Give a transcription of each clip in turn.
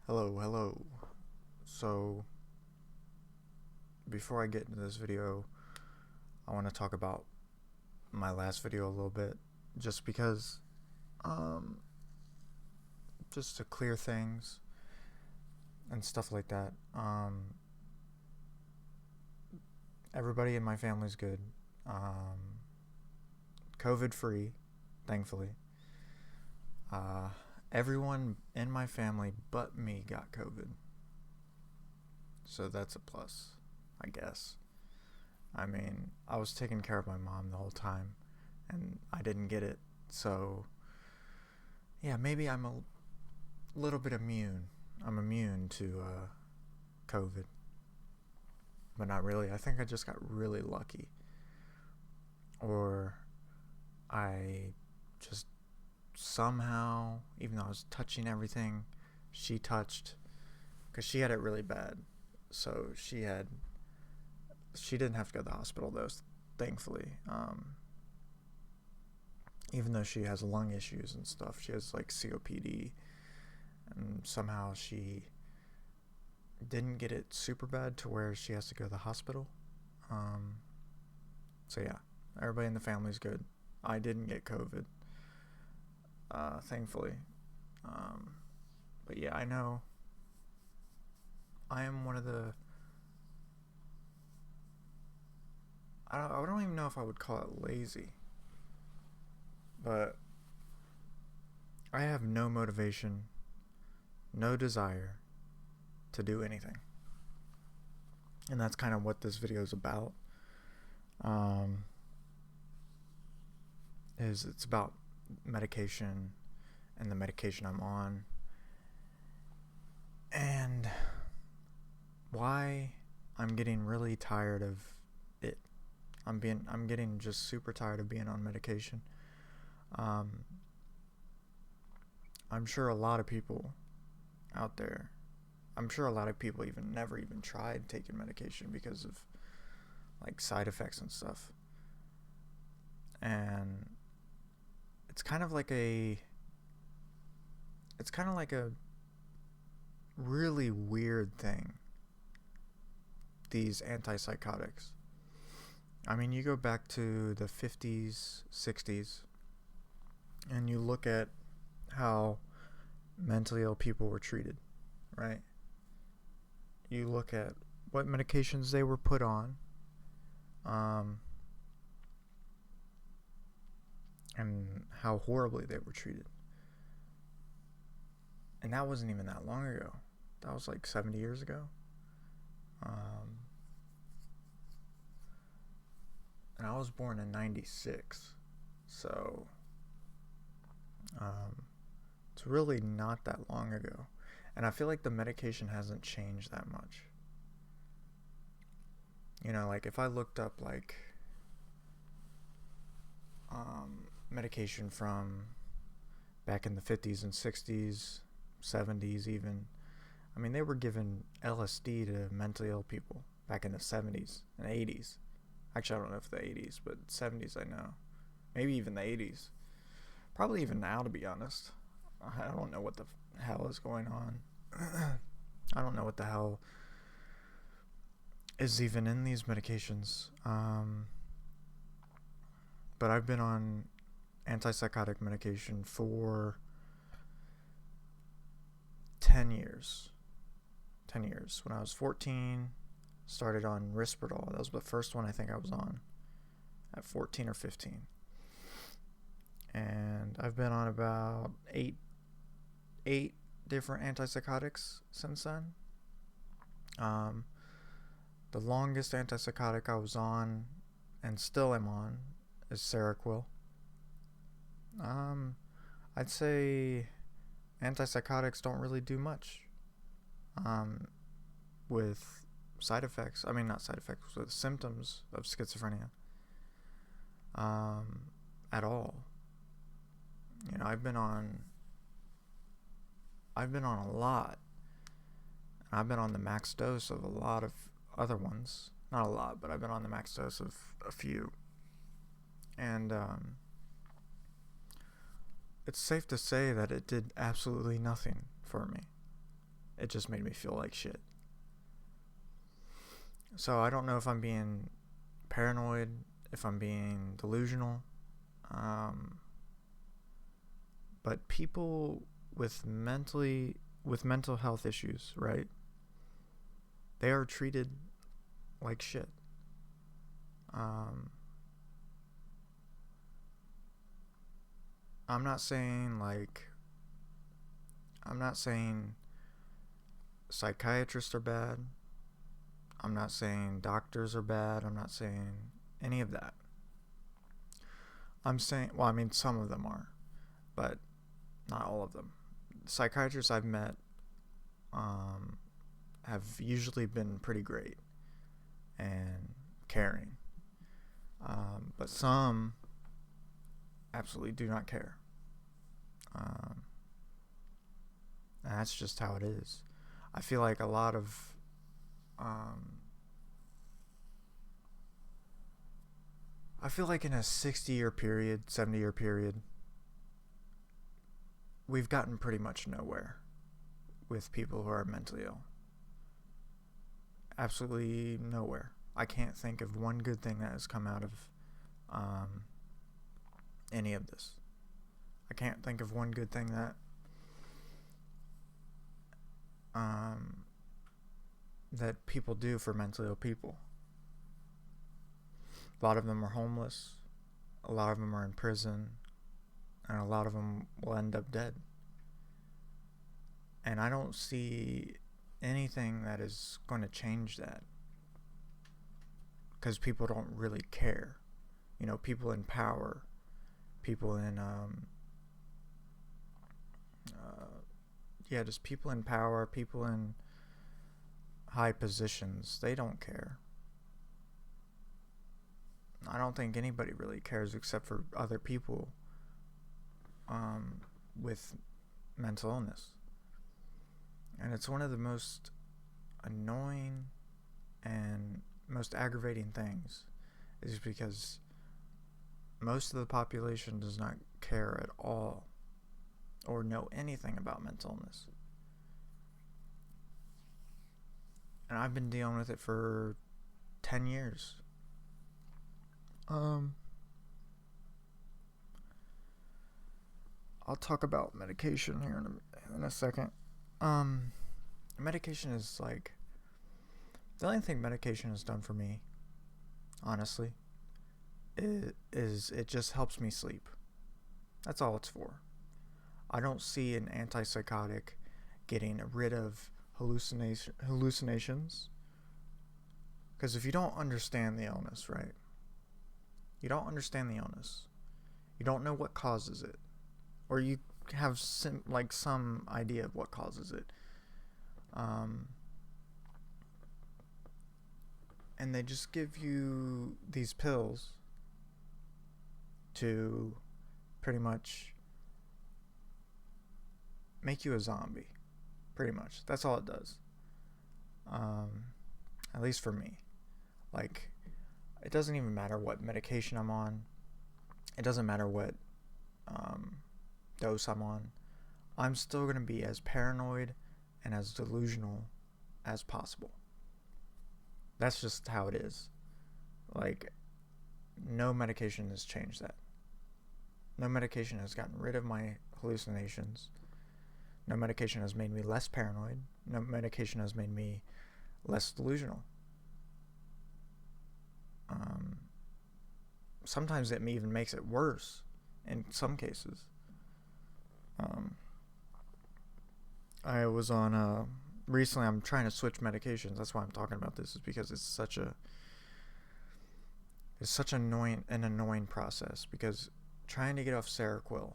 Hello, hello. So, before I get into this video, I want to talk about my last video a little bit, just because, um, just to clear things and stuff like that. Everybody in my family's good. Um, COVID free, thankfully. Uh, Everyone in my family but me got COVID, so that's a plus, I guess. I mean, I was taking care of my mom the whole time, and I didn't get it. So, yeah, maybe I'm a little bit immune. I'm immune to COVID, but not really. I think I just got really lucky. Or I just somehow, even though I was touching everything, she touched, because she had it really bad. So she didn't have to go to the hospital though, thankfully. Even though she has lung issues and stuff, she has like COPD, and somehow she didn't get it super bad to where she has to go to the hospital. Um, so yeah, everybody in the family's good. I didn't get COVID, thankfully. Um, but yeah, I know I am one of the. I don't even know if I would call it lazy, but I have no motivation, no desire to do anything, and that's kind of what this video is about. Um, is it's about medication and the medication I'm on, and why I'm getting really tired of it. I'm getting just super tired of being on medication. Um, I'm sure a lot of people out there. I'm sure a lot of people even never even tried taking medication because of like side effects and stuff. And it's kind of like a it's kind of like a really weird thing, these antipsychotics. I mean, you go back to the 50s, 60s, and you look at how mentally ill people were treated, right? You look at what medications they were put on, um, and how horribly they were treated. And that wasn't even that long ago. That was like 70 years ago. Um, and I was born in 96. So, um, it's really not that long ago. And I feel like the medication hasn't changed that much. You know, like if I looked up like medication from back in the 50s and 60s, 70s even. I mean, they were given LSD to mentally ill people back in the 70s and 80s. Actually, I don't know if the 80s, but 70s I know. Maybe even the 80s. Probably even now, to be honest. I don't know what the hell is going on. I don't know what the hell is even in these medications. But I've been on antipsychotic medication for 10 years. 10 years. When I was 14, started on Risperdal. That was the first one I think I was on at 14 or 15. And I've been on about eight different antipsychotics since then. The longest antipsychotic I was on and still am on is Seroquel. I'd say antipsychotics don't really do much with side effects. I mean, not side effects, with symptoms of schizophrenia at all. You know, I've been on a lot. I've been on the max dose of a lot of other ones. Not a lot, but I've been on the max dose of a few. And it's safe to say that it did absolutely nothing for me. it just made me feel like shit. So I don't know if I'm being paranoid, if I'm being delusional. But people with mental health issues, right? They are treated like shit. I'm not saying psychiatrists are bad. I'm not saying doctors are bad. I'm not saying any of that. I'm saying, well, I mean, some of them are, but not all of them. Psychiatrists I've met have usually been pretty great and caring. But some absolutely do not care. And that's just how it is. I feel like a lot of I feel like in a 60-year period, 70-year period, we've gotten pretty much nowhere with people who are mentally ill. Absolutely nowhere. I can't think of one good thing that has come out of any of this. I can't think of one good thing that people do for mentally ill people. A lot of them are homeless. A lot of them are in prison. And a lot of them will end up dead. And I don't see anything that is going to change that. Because people don't really care. You know, people in power, people in, just people in power, people in high positions, they don't care. I don't think anybody really cares except for other people with mental illness. And it's one of the most annoying and most aggravating things is because most of the population does not care at all or know anything about mental illness. And I've been dealing with it for 10 years. I'll talk about medication here in a second. Medication is like the only thing medication has done for me, honestly, is it just helps me sleep. That's all it's for. I don't see an antipsychotic getting rid of hallucinations. Because if you don't understand the illness, right? You don't understand the illness. You don't know what causes it. Or you have some idea of what causes it. And they just give you these pills to pretty much make you a zombie. Pretty much. That's all it does. At least for me. Like, it doesn't even matter what medication I'm on. It doesn't matter what dose I'm on. I'm still going to be as paranoid and as delusional as possible. That's just how it is. Like, no medication has changed that. No medication has gotten rid of my hallucinations. No medication has made me less paranoid. No medication has made me less delusional. Sometimes it even makes it worse in some cases. I was on recently I'm trying to switch medications. That's why I'm talking about this, is because it's such an annoying process, because trying to get off Seroquel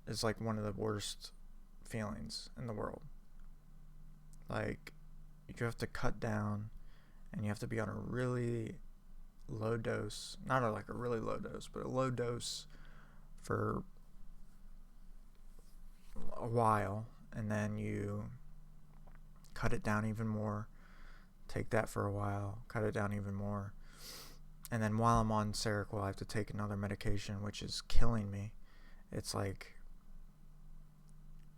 is like one of the worst feelings in the world. Like, you have to cut down and you have to be on a really low dose, not like a really low dose, but a low dose for a while, and then you cut it down even more, take that for a while, cut it down even more, and then while I'm on Seroquel I have to take another medication which is killing me. It's like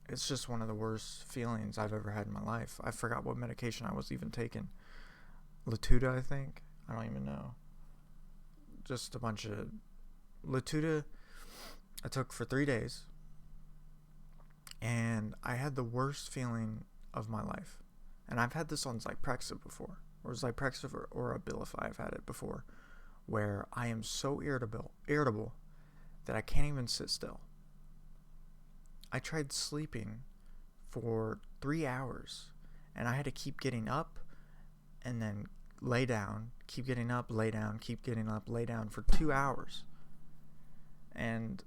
it's just one of the worst feelings I've ever had in my life. I forgot what medication I was even taking. Latuda, I think. I don't even know. Just a bunch of Latuda I took for 3 days. And I had the worst feeling of my life. And I've had this on Zyprexa before. Or Zyprexa or Abilify, I've had it before. Where I am so irritable that I can't even sit still. I tried sleeping for 3 hours. And I had to keep getting up and then lay down, keep getting up, lay down, keep getting up, lay down for 2 hours. And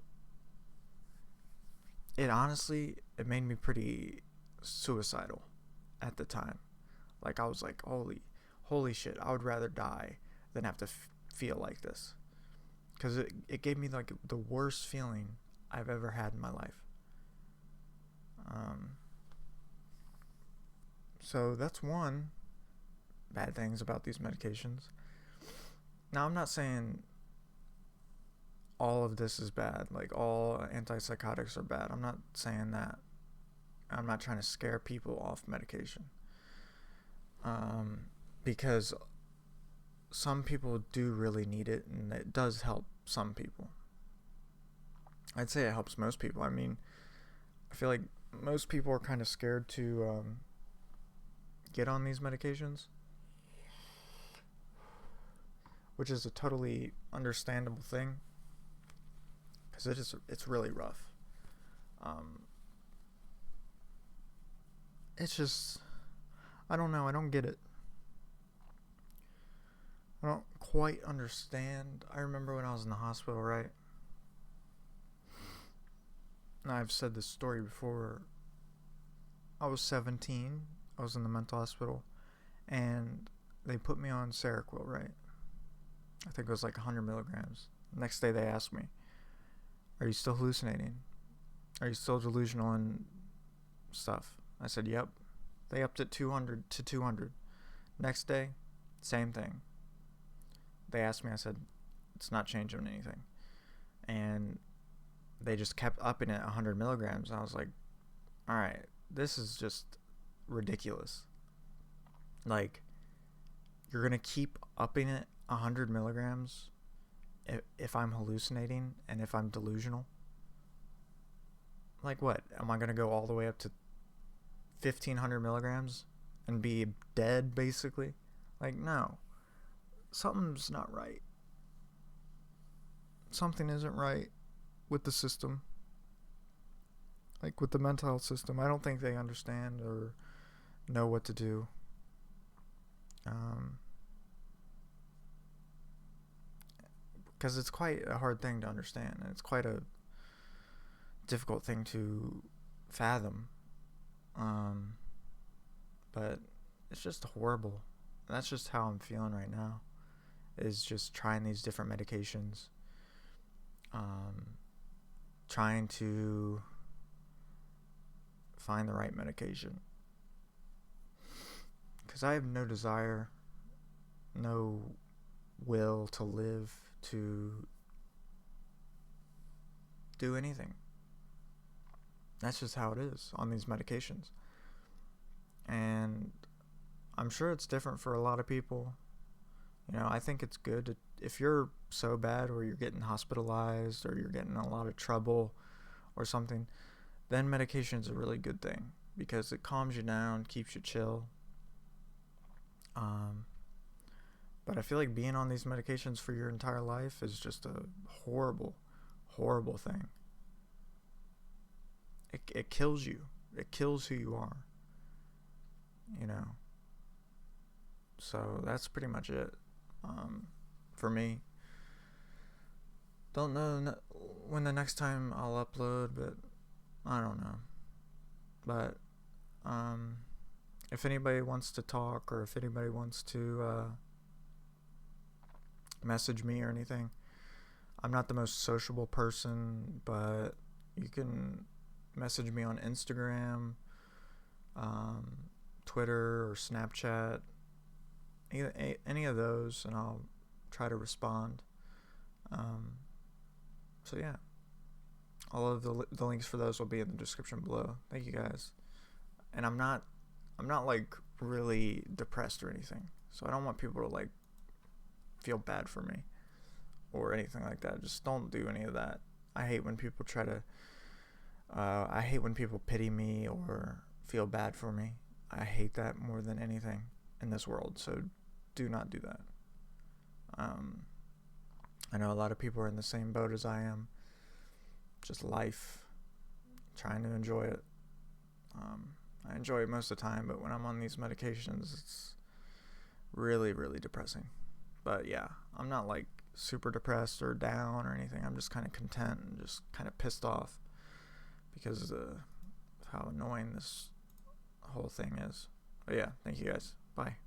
it honestly, it made me pretty suicidal at the time. Like, I was like, holy shit, I would rather die than have to feel like this. Because it gave me like the worst feeling I've ever had in my life. So that's one bad things about these medications. Now, I'm not saying all of this is bad, like all antipsychotics are bad. I'm not saying that. I'm not trying to scare people off medication. Because some people do really need it, and it does help some people. I'd say it helps most people. I mean, I feel like most people are kind of scared to get on these medications, which is a totally understandable thing, because it's really rough. It's just, I don't know, I don't get it. I don't quite understand. I remember when I was in the hospital, right? And I've said this story before. I was 17. I was in the mental hospital. And they put me on Seroquel, right? I think it was like 100 milligrams. Next day they asked me, are you still hallucinating? Are you still delusional and stuff? I said, yep. They upped it 200 to 200. Next day, same thing. They asked me, I said, it's not changing anything. And they just kept upping it 100 milligrams. I was like, all right, this is just ridiculous. Like, you're going to keep upping it 100 milligrams if I'm hallucinating and if I'm delusional? Like, what? Am I going to go all the way up to 1,500 milligrams and be dead, basically? Like, no. Something's not right. Something isn't right with the system. Like, with the mental health system. I don't think they understand or know what to do. Because it's quite a hard thing to understand, and it's quite a difficult thing to fathom. But it's just horrible. And that's just how I'm feeling right now, is just trying these different medications, trying to find the right medication, because I have no desire, no will to live, to do anything. That's just how it is on these medications. And I'm sure it's different for a lot of people. You know, I think it's good to, if you're so bad or you're getting hospitalized or you're getting in a lot of trouble or something, then medication is a really good thing, because it calms you down, keeps you chill. But I feel like being on these medications for your entire life is just a horrible, horrible thing. It kills you. It kills who you are. You know. So that's pretty much it. For me. Don't know when the next time I'll upload, but I don't know. But if anybody wants to talk, or if anybody wants to message me or anything, I'm not the most sociable person, but you can message me on Instagram, Twitter, or Snapchat, any of those, and I'll try to respond. So yeah, All of the links for those will be in the description below. Thank you guys. And I'm not like really depressed or anything, so I don't want people to like feel bad for me or anything like that. Just don't do any of that. I hate when people try to I hate when people pity me or feel bad for me. I hate that more than anything in this world, so do not do that. I know a lot of people are in the same boat as I am. Just life, trying to enjoy it. I enjoy it most of the time, but when I'm on these medications, it's really, really depressing. But yeah, I'm not like super depressed or down or anything. I'm just kind of content and just kind of pissed off because of how annoying this whole thing is. But yeah, thank you guys. Bye.